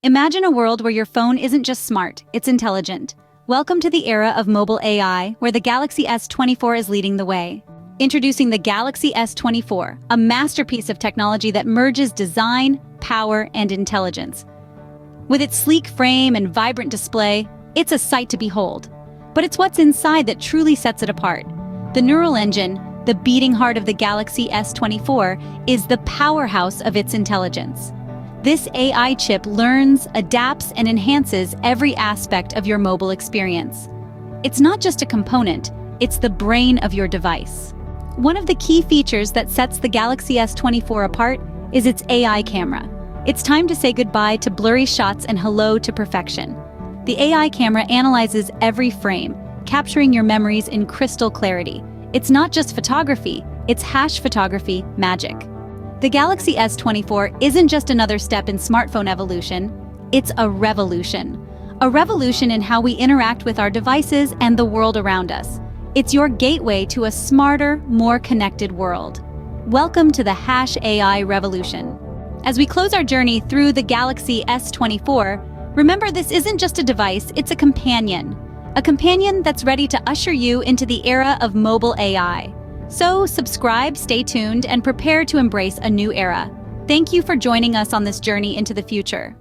Imagine a world where your phone isn't just smart, it's intelligent. Welcome to the era of mobile AI, where the Galaxy S24 is leading the way. Introducing the Galaxy S24, a masterpiece of technology that merges design, power, and intelligence. With its sleek frame and vibrant display, it's a sight to behold. But it's what's inside that truly sets it apart. The neural engine, the beating heart of the Galaxy S24, is the powerhouse of its intelligence. This AI chip learns, adapts, and enhances every aspect of your mobile experience. It's not just a component, it's the brain of your device. One of the key features that sets the Galaxy S24 apart is its AI camera. It's time to say goodbye to blurry shots and hello to perfection. The AI camera analyzes every frame, capturing your memories in crystal clarity. It's not just photography, it's hash photography magic. The Galaxy S24 isn't just another step in smartphone evolution, it's a revolution. A revolution in how we interact with our devices and the world around us. It's your gateway to a smarter, more connected world. Welcome to the Hash AI revolution. As we close our journey through the Galaxy S24, remember this isn't just a device, it's a companion. A companion that's ready to usher you into the era of mobile AI. So subscribe, stay tuned, and prepare to embrace a new era. Thank you for joining us on this journey into the future.